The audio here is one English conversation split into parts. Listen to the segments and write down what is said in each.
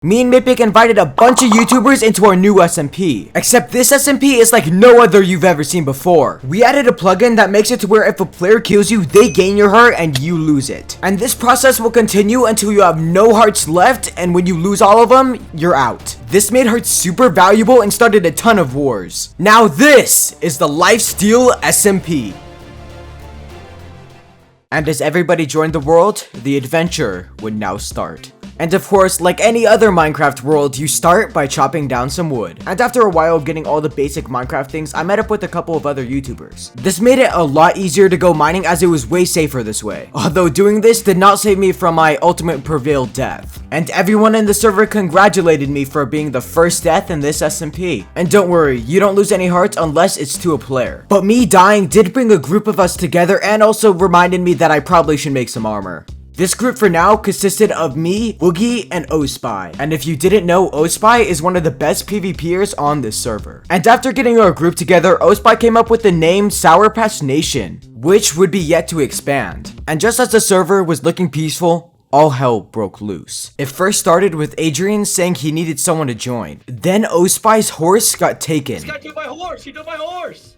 Me and mapicc invited a bunch of YouTubers into our new SMP. Except this SMP is like no other you've ever seen before. We added a plugin that makes it to where if a player kills you, they gain your heart and you lose it. And this process will continue until you have no hearts left, and when you lose all of them, you're out. This made hearts super valuable and started a ton of wars. Now this is the Lifesteal SMP. And as everybody joined the world, the adventure would now start. And of course, like any other Minecraft world, you start by chopping down some wood. And after a while of getting all the basic Minecraft things, I met up with a couple of other YouTubers. This made it a lot easier to go mining as it was way safer this way. Although doing this did not save me from my ultimate prevail death. And everyone in the server congratulated me for being the first death in this SMP. And don't worry, you don't lose any hearts unless it's to a player. But me dying did bring a group of us together and also reminded me that I probably should make some armor. This group for now consisted of me, Woogie, and Ospy. And if you didn't know, Ospy is one of the best PvPers on this server. And after getting our group together, Ospy came up with the name Sour Patch Nation, which would be yet to expand. And just as the server was looking peaceful, all hell broke loose. It first started with Adrian saying he needed someone to join. Then Ospy's horse got taken. This guy took my horse! He took my horse!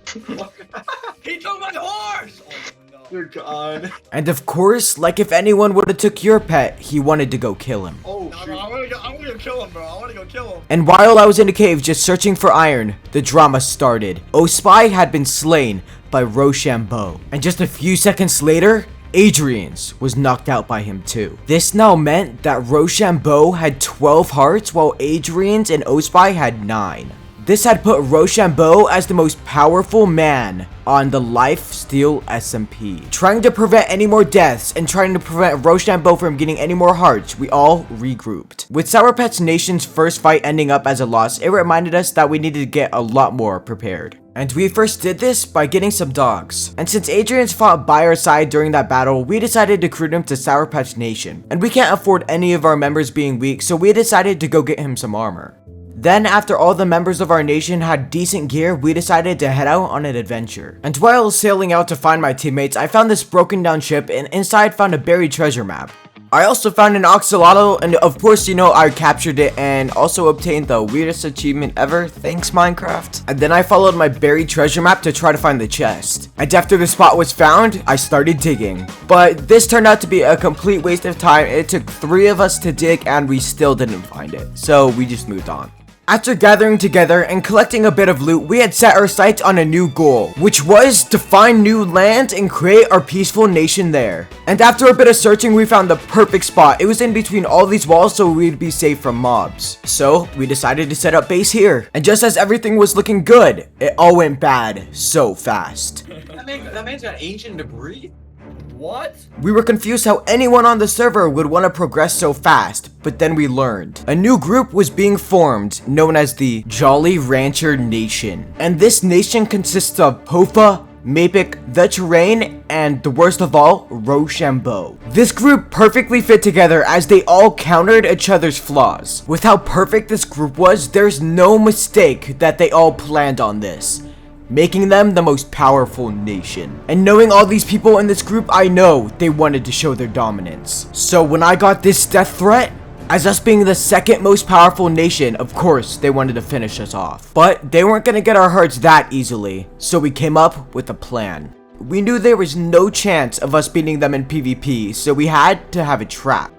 He took my horse! Oh, Dear God. And of course, like if anyone would have took your pet, he wanted to go kill him. Oh, no, shoot. bro, I'm gonna go kill him, bro. I wanna go kill him. And while I was in the cave just searching for iron, the drama started. Ospy had been slain by Rochambeau. And just a few seconds later, Adrian's was knocked out by him too. This now meant that Rochambeau had 12 hearts while Adrian's and Ospy had 9. This had put Rochambeau as the most powerful man on the Lifesteal SMP. Trying to prevent any more deaths and trying to prevent Rochambeau from getting any more hearts, we all regrouped. With Sour Patch Nation's first fight ending up as a loss, it reminded us that we needed to get a lot more prepared. And we first did this by getting some dogs. And since Adrian's fought by our side during that battle, we decided to recruit him to Sour Patch Nation. And we can't afford any of our members being weak, so we decided to go get him some armor. Then, after all the members of our nation had decent gear, we decided to head out on an adventure. And while sailing out to find my teammates, I found this broken down ship and inside found a buried treasure map. I also found an axolotl, and of course, you know, I captured it and also obtained the weirdest achievement ever, thanks Minecraft. And then I followed my buried treasure map to try to find the chest. And after the spot was found, I started digging. But this turned out to be a complete waste of time. It took 3 of us to dig and we still didn't find it. So we just moved on. After gathering together and collecting a bit of loot, we had set our sights on a new goal, which was to find new land and create our peaceful nation there. And after a bit of searching, we found the perfect spot. It was in between all these walls so we'd be safe from mobs. So we decided to set up base here. And just as everything was looking good, it all went bad so fast. That man's got ancient debris? What? We were confused how anyone on the server would want to progress so fast, but then we learned. A new group was being formed, known as the Jolly Rancher Nation. And this nation consists of Pofa, mapicc, The Terrain, and the worst of all, Rochambeau. This group perfectly fit together as they all countered each other's flaws. With how perfect this group was, there's no mistake that they all planned on this, making them the most powerful nation. And knowing all these people in this group, I know they wanted to show their dominance. So when I got this death threat, as us being the second most powerful nation, of course they wanted to finish us off. But they weren't gonna get our hearts that easily, so we came up with a plan. We knew there was no chance of us beating them in PvP, so we had to have a trap.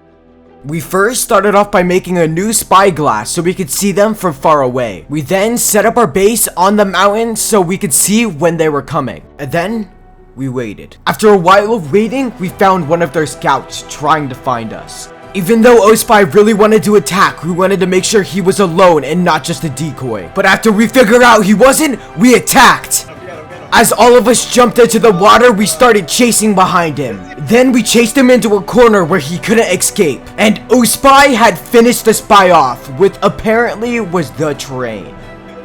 We first started off by making a new spyglass so we could see them from far away. We then set up our base on the mountain so we could see when they were coming. And then we waited. After a while of waiting, we found one of their scouts trying to find us. Even though Ospy really wanted to attack, we wanted to make sure he was alone and not just a decoy. But after we figured out he wasn't, we attacked. As all of us jumped into the water, we started chasing behind him. Then we chased him into a corner where he couldn't escape. And Ospy had finished the spy off, with apparently was The Terrain.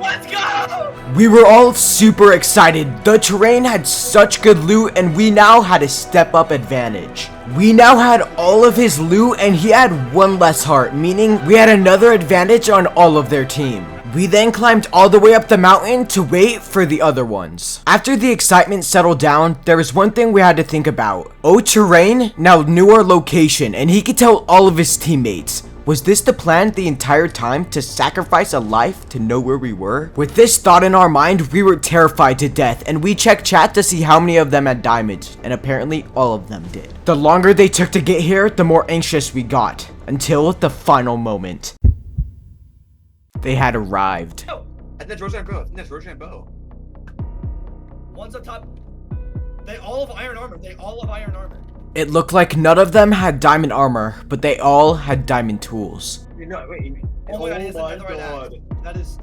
Let's go! We were all super excited. The Terrain had such good loot and we now had a step up advantage. We now had all of his loot and he had 1 less heart, meaning we had another advantage on all of their team. We then climbed all the way up the mountain to wait for the other ones. After the excitement settled down, there was one thing we had to think about. Terrain now knew our location and he could tell all of his teammates. Was this the plan the entire time, to sacrifice a life to know where we were? With this thought in our mind, we were terrified to death, and we checked chat to see how many of them had diamonds, and apparently all of them did. The longer they took to get here, the more anxious we got, until the final moment. They had arrived. No, And that's Rochambeau. And that's Rochambeau. one's up top. They all have iron armor. They all have iron armor. It looked like none of them had diamond armor, but they all had diamond tools. No, wait. Oh my god, he has my another god. axe. That is...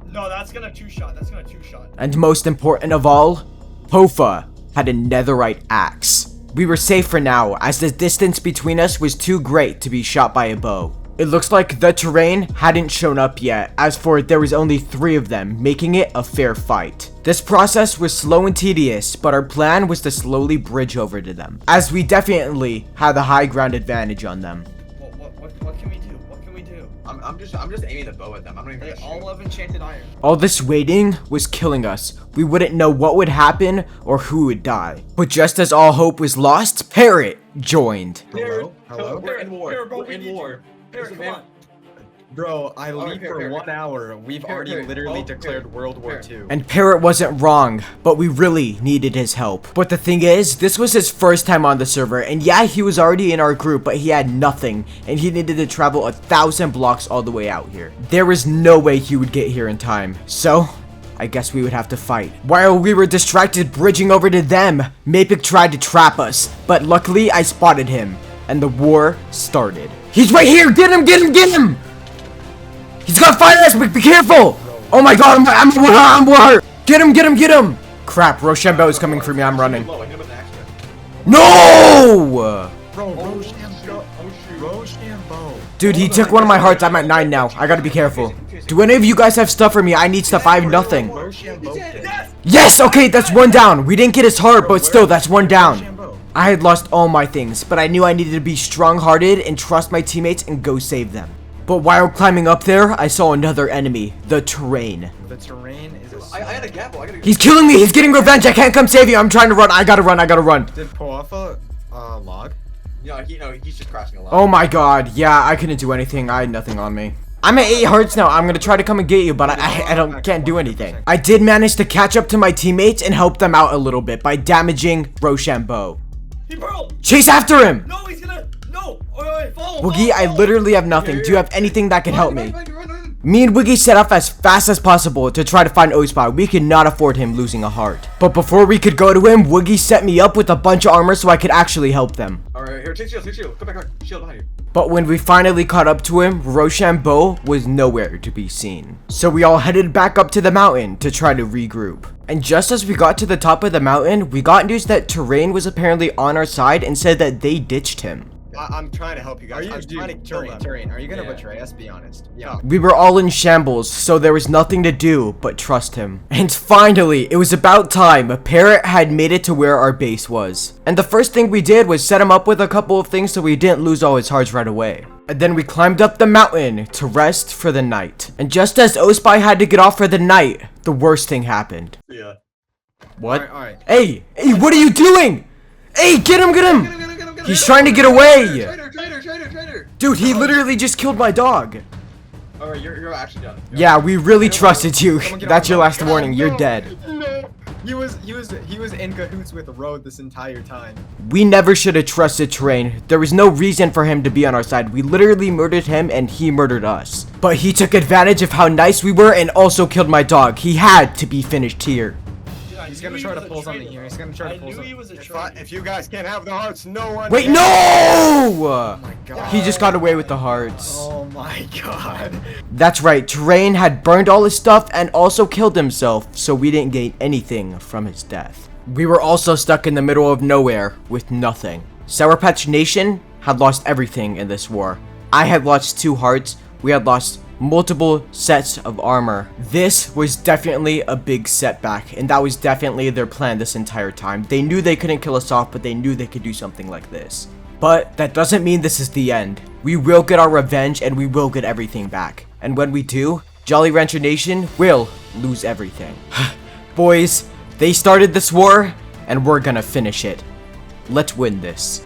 No, that's gonna two-shot. That's gonna two-shot. And most important of all, Pofa had a netherite axe. We were safe for now, as the distance between us was too great to be shot by a bow. It looks like the terrain hadn't shown up yet, as for there was only 3 of them, making it a fair fight. This process was slow and tedious, but our plan was to slowly bridge over to them, as we definitely had the high ground advantage on them. What can we do? What can we do? I'm just aiming the bow at them. I'm not even They gonna shoot. all have enchanted iron. All this waiting was killing us. We wouldn't know what would happen or who would die. But just as all hope was lost, Parrot joined. Hello? Hello? We're in war. Here, bro, We're we in need war. Here, Listen, come man. on. Bro, I leave here, for here, 1 hour. We've Here, already here. literally Oh, declared here. World War Here. II. And Parrot wasn't wrong, but we really needed his help. But the thing is, this was his first time on the server, and yeah, he was already in our group, but he had nothing, and he needed to travel 1,000 blocks all the way out here. There was no way he would get here in time, so I guess we would have to fight. While we were distracted bridging over to them, Mapicc tried to trap us, but luckily I spotted him, and the war started. He's right here! Get him! Get him! Get him! He's gonna fight us! Be careful! Oh my god, I'm hurt! Get him! Get him! Get him! Crap, Rochambeau is coming for me. I'm running. Low, I hit him with an axe. No! Bro, Rochambeau. Dude, he took one of my hearts. I'm at 9 now. I gotta be careful. Do any of you guys have stuff for me? I need stuff. I have nothing. Rochambeau. Yes! Yes! Okay, that's 1 down. We didn't get his heart, but still, that's 1 down. Rochambeau. I had lost all my things, but I knew I needed to be strong-hearted and trust my teammates and go save them. But while climbing up there, I saw another enemy, the terrain. The terrain is a I had a gamble. I gotta go. He's killing me! He's getting revenge! I can't come save you! I'm trying to run! I gotta run! I gotta run! Did Poafa log? He's just crashing a lot. Oh my god, yeah, I couldn't do anything. I had nothing on me. I'm at 8 hearts now. I'm gonna try to come and get you, but I can't do anything. I did manage to catch up to my teammates and help them out a little bit by damaging Rochambeau. He burrowed! Chase after him! No, he's gonna... No! Wait, follow! Woogie, I follow. literally have nothing. Do you have anything that can help me? Run. Me and Wiggy set off as fast as possible to try to find Ospy. We could not afford him losing a heart. But before we could go to him, Wiggy set me up with a bunch of armor so I could actually help them. Alright, here, take shield. Come back. Shield behind you. But when we finally caught up to him, Rochambeau was nowhere to be seen. So we all headed back up to the mountain to try to regroup. And just as we got to the top of the mountain, we got news that Terrain was apparently on our side and said that they ditched him. I'm trying to help you guys. Are you- I'm trying to kill them. Terrain, are you gonna Yeah. betray us? Be honest. Yeah. We were all in shambles, so there was nothing to do but trust him. And finally, it was about time. Parrot had made it to where our base was. And the first thing we did was set him up with a couple of things so we didn't lose all his hearts right away. And then we climbed up the mountain to rest for the night. And just as Ospy had to get off for the night, the worst thing happened. Yeah. What? Alright. Hey, what are you doing? Hey, get him! He's trying to get away! Traitor. Dude, he literally just killed my dog. Alright, you're actually done. Yeah, we really trusted you. Someone get That's on your the last boat. warning. You're No, dead. No. He was in cahoots with the road this entire time. We never should have trusted Terrain. There was no reason for him to be on our side. We literally murdered him and he murdered us. But he took advantage of how nice we were and also killed my dog. He had to be finished here. Dude, I He's knew gonna he try was to a pull something traitor, here. bro. He's gonna try to I pull knew something. he was a If traitor. you guys can't have the hearts, no one. Wait, can. no! Oh my god. He just got away with the hearts. Oh my god. That's right, Terrain had burned all his stuff and also killed himself, so we didn't gain anything from his death. We were also stuck in the middle of nowhere with nothing. Sour Patch Nation had lost everything in this war. I had lost 2 hearts. We had lost multiple sets of armor. This was definitely a big setback, and that was definitely their plan this entire time. They knew they couldn't kill us off, but they knew they could do something like this. But that doesn't mean this is the end. We will get our revenge and we will get everything back. And when we do, Jolly Rancher Nation will lose everything. Boys, they started this war and we're gonna finish it. Let's win this.